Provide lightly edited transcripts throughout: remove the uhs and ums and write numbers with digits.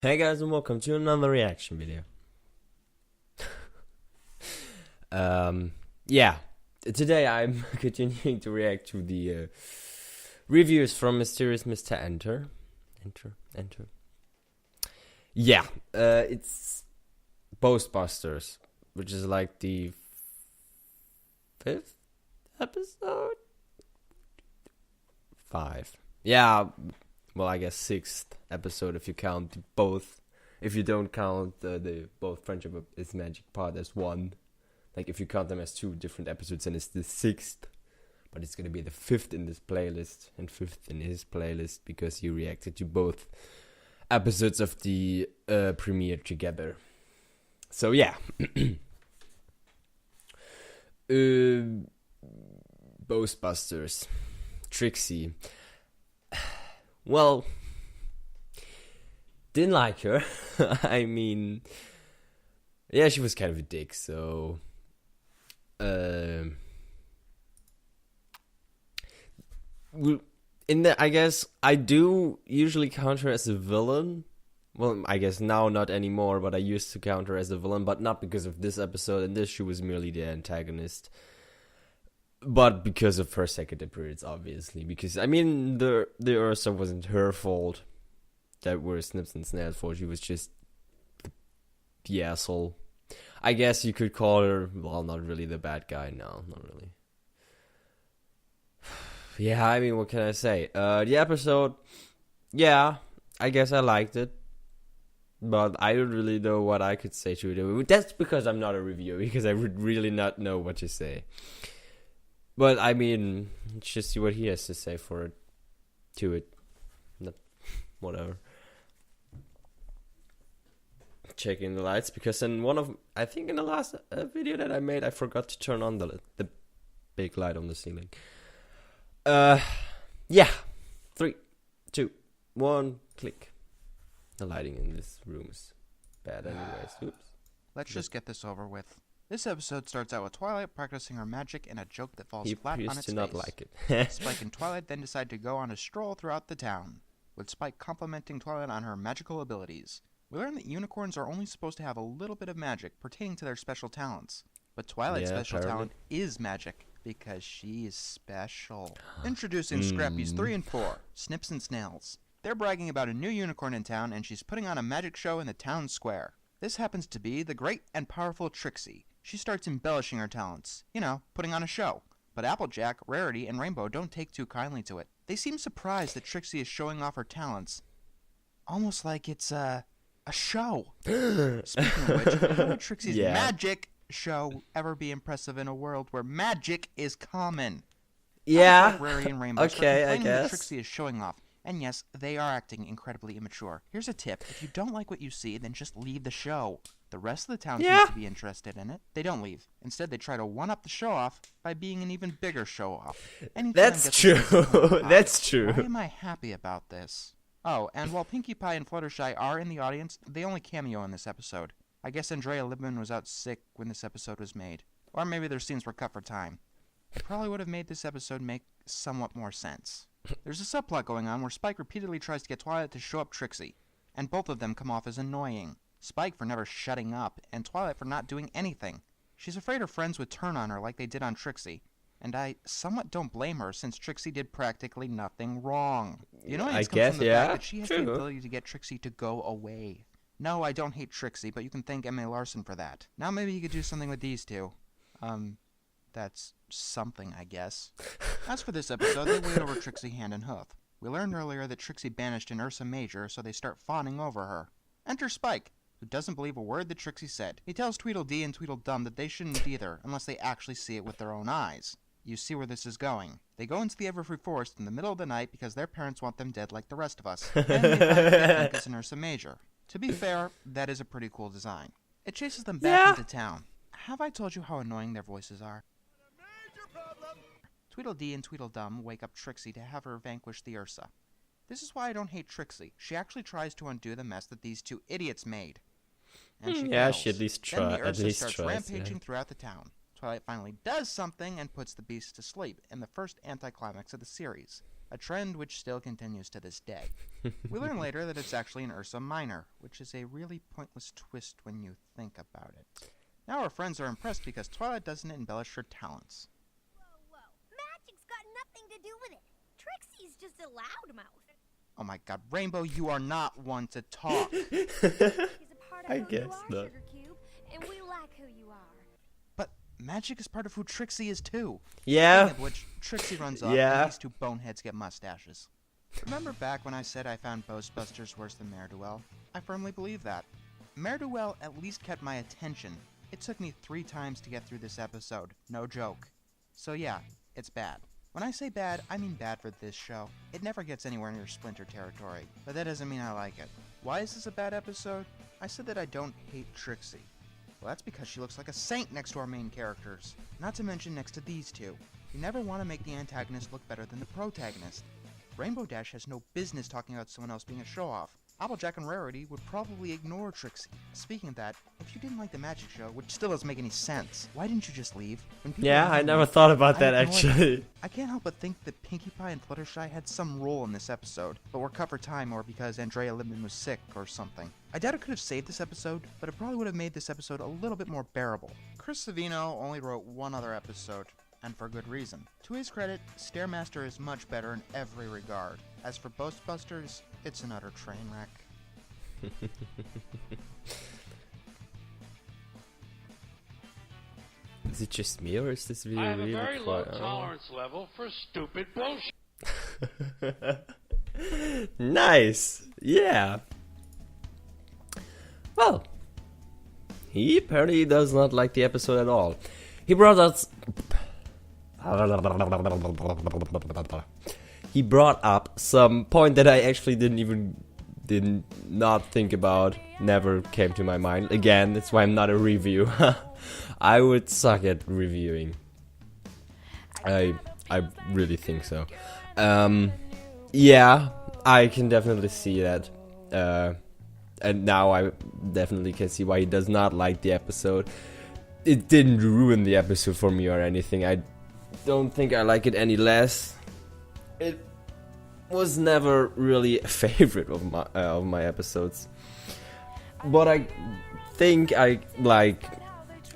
Hey guys, and welcome to another reaction video. Yeah, today I'm continuing to react to the reviews from Mysterious Mr. Enter. Enter. Yeah, it's Boastbusters, which is like the 5th episode? 5. Yeah, well, I guess 6th episode if you count both. If you don't count the both Friendship is Magic part as one. Like if you count them as 2 different episodes, then it's the 6th. But it's gonna be the 5th in this playlist and 5th in his playlist because he reacted to both episodes of the premiere together. So yeah. Ghostbusters. Trixie. Well, didn't like her. I mean, yeah, she was kind of a dick, so I guess I do usually count her as a villain. Well, I guess now not anymore, but I used to count her as a villain, but not because of this episode. And this, she was merely the antagonist. But because of her second appearance, obviously. Because, I mean, the Ursa wasn't her fault. That were Snips and Snails' fault. She was just the asshole. I guess you could call her, well, not really the bad guy. No, not really. Yeah, I mean, what can I say? The episode, yeah, I guess I liked it. But I don't really know what I could say to it. That's because I'm not a reviewer. Because I would really not know what to say. But, I mean, let's just see what he has to say for it. To it. Whatever. Checking the lights. Because in I think in the last video that I made, I forgot to turn on the big light on the ceiling. Yeah. 3, 2, 1, click. The lighting in this room is bad anyways. Oops. Let's just get this over with. This episode starts out with Twilight practicing her magic in a joke that falls flat on its face. Not like it. Spike and Twilight then decide to go on a stroll throughout the town, with Spike complimenting Twilight on her magical abilities. We learn that unicorns are only supposed to have a little bit of magic pertaining to their special talents. But Twilight's special talent is magic, because she is special. Introducing Scrappy's 3 and 4, Snips and Snails. They're bragging about a new unicorn in town, and she's putting on a magic show in the town square. This happens to be the great and powerful Trixie. She starts embellishing her talents, putting on a show. But Applejack, Rarity, and Rainbow don't take too kindly to it. They seem surprised that Trixie is showing off her talents, almost like it's a show. Speaking of which, how would Trixie's magic show ever be impressive in a world where magic is common? Yeah. Like Rarity and Rainbow Okay, start I complaining guess. that Trixie is showing off. And yes, they are acting incredibly immature. Here's a tip. If you don't like what you see, then just leave the show. The rest of the town seems to be interested in it. They don't leave. Instead, they try to one-up the show-off by being an even bigger show-off. That's true. That's true. Why am I happy about this? Oh, and while Pinkie Pie and Fluttershy are in the audience, they only cameo in this episode. I guess Andrea Libman was out sick when this episode was made. Or maybe their scenes were cut for time. It probably would have made this episode make somewhat more sense. There's a subplot going on where Spike repeatedly tries to get Twilight to show up Trixie, and both of them come off as annoying. Spike for never shutting up, and Twilight for not doing anything. She's afraid her friends would turn on her like they did on Trixie, and I somewhat don't blame her since Trixie did practically nothing wrong. The annoyance comes from the fact that she has the ability to get Trixie to go away. No, I don't hate Trixie, but you can thank M.A. Larson for that. Now maybe you could do something with these two. That's something, I guess. As for this episode, they wait over Trixie hand and hoof. We learned earlier that Trixie banished an Ursa Major, so they start fawning over her. Enter Spike, who doesn't believe a word that Trixie said. He tells Tweedledee and Tweedledum that they shouldn't either, unless they actually see it with their own eyes. You see where this is going. They go into the Everfree Forest in the middle of the night because their parents want them dead like the rest of us. And they find it's an Ursa Major. To be fair, that is a pretty cool design. It chases them back into town. Have I told you how annoying their voices are? Tweedledee and Tweedledum wake up Trixie to have her vanquish the Ursa. This is why I don't hate Trixie. She actually tries to undo the mess that these two idiots made. And she fails. She at least tries. Then the Ursa starts rampaging throughout the town. Twilight finally does something and puts the beast to sleep in the first anticlimax of the series. a trend which still continues to this day. We learn later that it's actually an Ursa Minor, which is a really pointless twist when you think about it. Now our friends are impressed because Twilight doesn't embellish her talents. Whoa. Magic's got nothing to do with it. Trixie's just a loudmouth. Oh my god, Rainbow, you are not one to talk. He's a part of I who guess you are, not. Sugar Cube, and we like who you are. But magic is part of who Trixie is too. Yeah. Speaking of which, Trixie runs off Yeah. and these two boneheads get mustaches. Remember back when I said I found Boastbusters worse than Ne'er-Do-Well? I firmly believe that. Ne'er-Do-Well at least kept my attention. It took me 3 times to get through this episode. No joke. So yeah, it's bad. When I say bad, I mean bad for this show. It never gets anywhere near Splinter territory, but that doesn't mean I like it. Why is this a bad episode? I said that I don't hate Trixie. Well, that's because she looks like a saint next to our main characters. Not to mention next to these two. You never want to make the antagonist look better than the protagonist. Rainbow Dash has no business talking about someone else being a show-off. Applejack and Rarity would probably ignore Trixie. Speaking of that, if you didn't like the magic show, which still doesn't make any sense, why didn't you just leave? When people Yeah, leave, I never thought about that I ignored actually. them. I can't help but think that Pinkie Pie and Fluttershy had some role in this episode, but were cut for time or because Andrea Libman was sick or something. I doubt it could have saved this episode, but it probably would have made this episode a little bit more bearable. Chris Savino only wrote one other episode, and for good reason. To his credit, Stairmaster is much better in every regard. As for Boastbusters, it's an utter train wreck. Is it just me or is this video I have really a very low quiet? tolerance level for stupid bullshit. Nice. Yeah. Well, he apparently does not like the episode at all. He brought us. He brought up some point that I actually did not think about. Never came to my mind. Again, that's why I'm not a review. I would suck at reviewing. I really think so. Yeah, I can definitely see that. And now I definitely can see why he does not like the episode. It didn't ruin the episode for me or anything. I don't think I like it any less. It was never really a favorite of my episodes. But I think I like.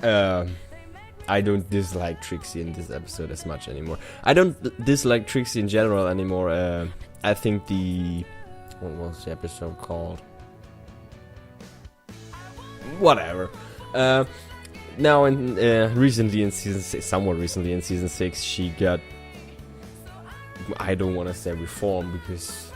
I don't dislike Trixie in this episode as much anymore. I don't dislike Trixie in general anymore. I think what was the episode called? Whatever. Now recently in season 6, somewhat recently in season 6, she got. I don't want to say reform because.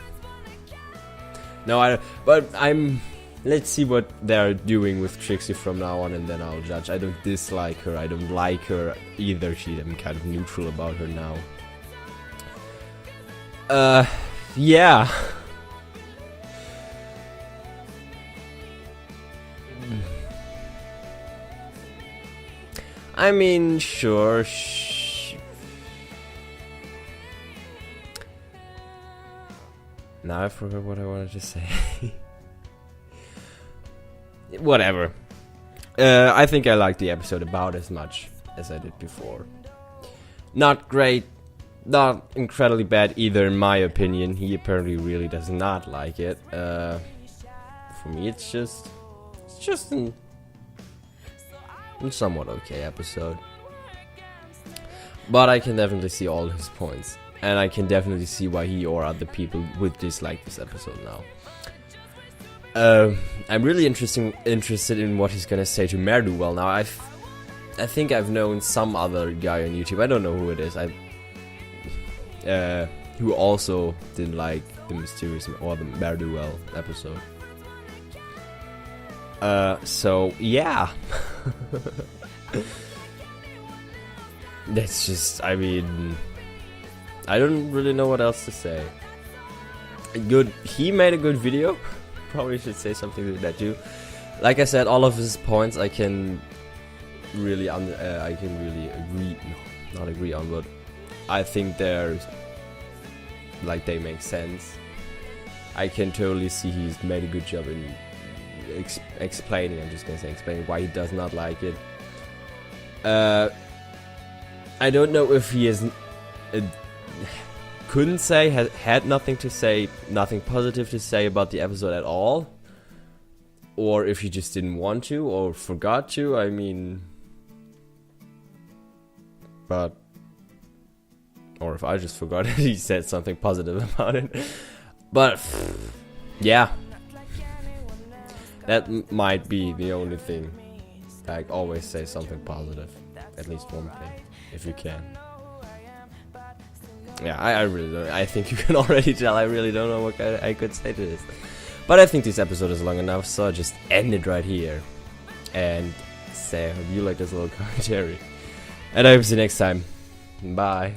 No, but I'm. Let's see what they're doing with Trixie from now on, and then I'll judge. I don't dislike her. I don't like her either. I'm kind of neutral about her now. Yeah. I mean, sure. Now I forgot what I wanted to say. Whatever. I think I liked the episode about as much as I did before. Not great, not incredibly bad either, in my opinion. He apparently really does not like it. For me, it's just a somewhat okay episode. But I can definitely see all his points, and I can definitely see why he or other people would dislike this episode now. I'm really interested in what he's gonna say to Ne'er-Do-Well now. I think I've known some other guy on YouTube, I don't know who it is, who also didn't like the Mysterious or the Ne'er-Do-Well episode. So yeah. That's just, I mean, I don't really know what else to say. He made a good video. Probably should say something to that too. Like I said, all of his points I can really agree on, but I think they make sense. I can totally see he's made a good job in explaining. I'm just gonna say explaining why he does not like it. I don't know if he is. couldn't say, had nothing to say, nothing positive to say about the episode at all, or if he just didn't want to or forgot to, I mean, but, or if I just forgot that he said something positive about it, but yeah, that might be the only thing. Like, always say something positive, at least one thing, if you can. Yeah, I really don't. I think you can already tell I really don't know what I could say to this. But I think this episode is long enough, so I'll just end it right here. And say I hope you like this little commentary. And I hope to see you next time. Bye.